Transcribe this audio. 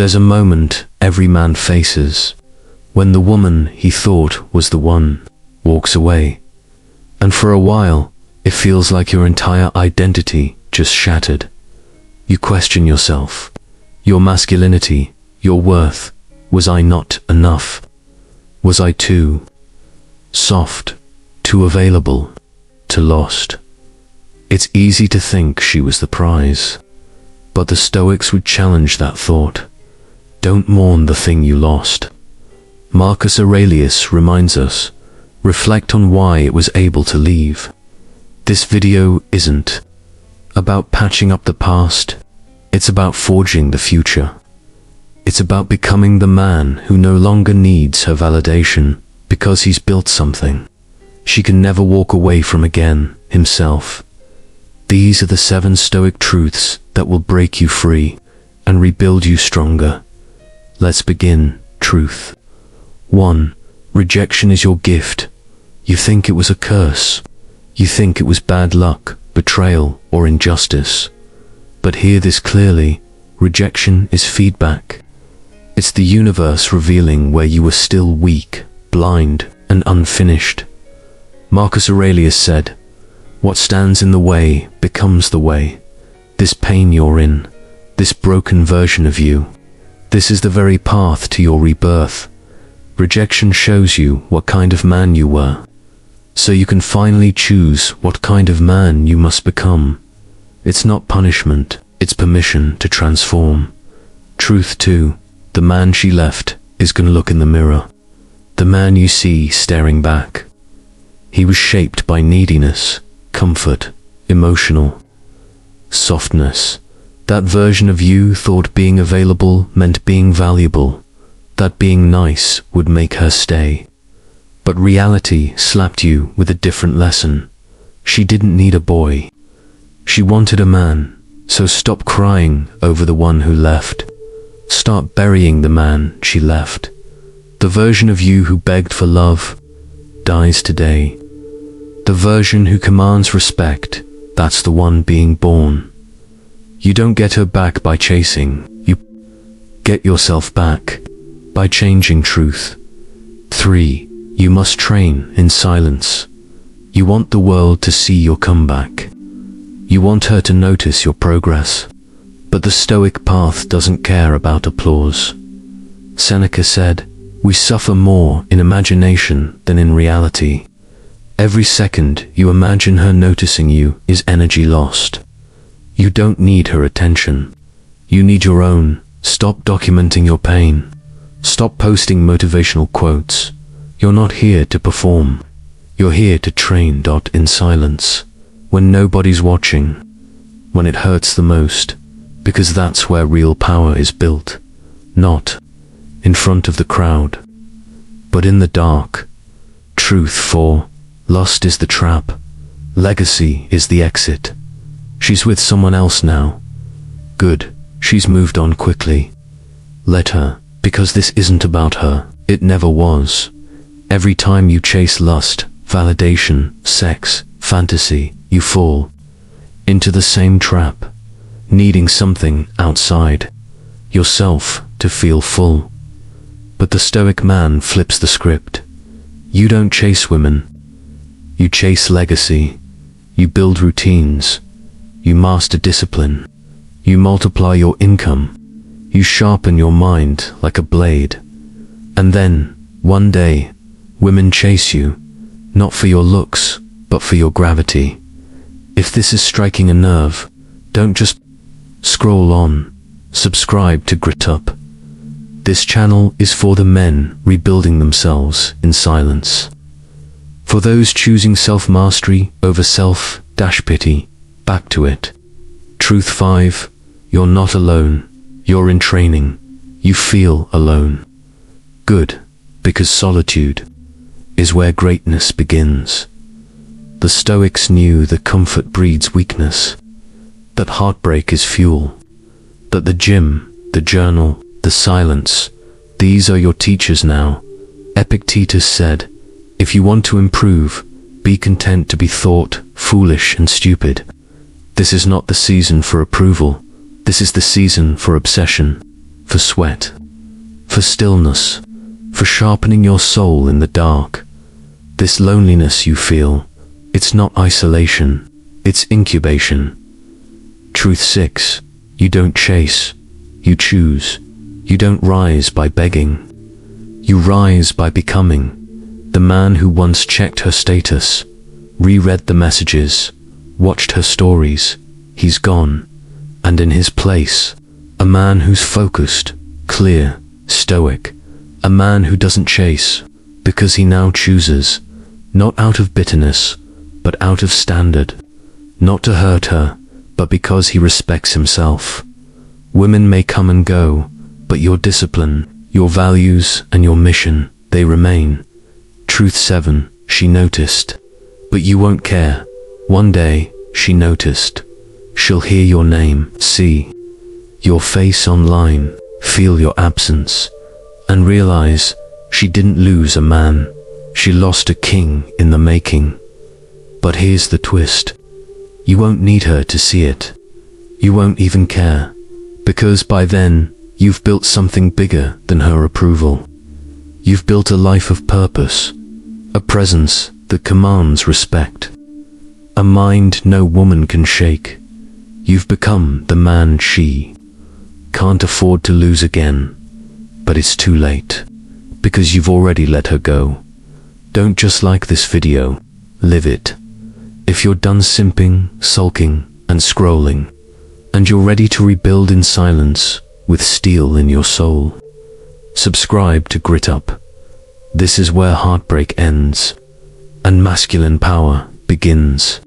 There's a moment every man faces, when the woman he thought was the one walks away. And for a while, it feels like your entire identity just shattered. You question yourself, your masculinity, your worth. Was I not enough? Was I too soft, too available, too lost? It's easy to think she was the prize, but the Stoics would challenge that thought. Don't mourn the thing you lost. Marcus Aurelius reminds us, reflect on why it was able to leave. This video isn't about patching up the past, it's about forging the future. It's about becoming the man who no longer needs her validation because he's built something she can never walk away from again, himself. These are the 7 Stoic truths that will break you free and rebuild you stronger. Let's begin. Truth 1. Rejection is your gift. You think it was a curse. You think it was bad luck, betrayal, or injustice. But hear this clearly. Rejection is feedback. It's the universe revealing where you were still weak, blind, and unfinished. Marcus Aurelius said, "What stands in the way becomes the way." This pain you're in, this broken version of you, this is the very path to your rebirth. Rejection shows you what kind of man you were, so you can finally choose what kind of man you must become. It's not punishment, it's permission to transform. Truth 2. The man she left is gonna look in the mirror. The man you see staring back. He was shaped by neediness, comfort, emotional softness. That version of you thought being available meant being valuable, that being nice would make her stay. But reality slapped you with a different lesson. She didn't need a boy. She wanted a man, so stop crying over the one who left. Start burying the man she left. The version of you who begged for love dies today. The version who commands respect, that's the one being born. You don't get her back by chasing, you get yourself back by changing. Truth 3. You must train in silence. You want the world to see your comeback. You want her to notice your progress. But the Stoic path doesn't care about applause. Seneca said, "We suffer more in imagination than in reality." Every second you imagine her noticing you is energy lost. You don't need her attention. You need your own. Stop documenting your pain. Stop posting motivational quotes. You're not here to perform. You're here to train. In silence, when nobody's watching, when it hurts the most. Because that's where real power is built, not in front of the crowd, but in the dark. Truth 4. Lust is the trap. Legacy is the exit. She's with someone else now. Good, she's moved on quickly. Let her, because this isn't about her. It never was. Every time you chase lust, validation, sex, fantasy, you fall into the same trap. Needing something outside yourself to feel full. But the Stoic man flips the script. You don't chase women. You chase legacy. You build routines. You master discipline. You multiply your income. You sharpen your mind like a blade. And then, one day, women chase you, not for your looks, but for your gravity. If this is striking a nerve, don't just scroll on. Subscribe to Grit Up. This channel is for the men rebuilding themselves in silence. For those choosing self-mastery over self-pity, back to it. Truth 5. You're not alone. You're in training. You feel alone. Good, because solitude is where greatness begins. The Stoics knew that comfort breeds weakness, that heartbreak is fuel, that the gym, the journal, the silence, these are your teachers now. Epictetus said, if you want to improve, be content to be thought foolish and stupid. This is not the season for approval. This is the season for obsession, for sweat, for stillness, for sharpening your soul in the dark. This loneliness you feel, it's not isolation, it's incubation. Truth 6. You don't chase, you choose. You don't rise by begging. You rise by becoming. The man who once checked her status, reread the messages, watched her stories, he's gone. And in his place, a man who's focused, clear, stoic, a man who doesn't chase, because he now chooses, not out of bitterness, but out of standard, not to hurt her, but because he respects himself. Women may come and go, but your discipline, your values, and your mission, they remain. Truth 7. She noticed. But you won't care. One day, she noticed. She'll hear your name, see your face online, feel your absence, and realize she didn't lose a man. She lost a king in the making. But here's the twist. You won't need her to see it. You won't even care. Because by then, you've built something bigger than her approval. You've built a life of purpose, a presence that commands respect, a mind no woman can shake. You've become the man she can't afford to lose again. But it's too late, because you've already let her go. Don't just like this video, live it. If you're done simping, sulking, and scrolling, and you're ready to rebuild in silence with steel in your soul, subscribe to Grit Up. This is where heartbreak ends and masculine power begins.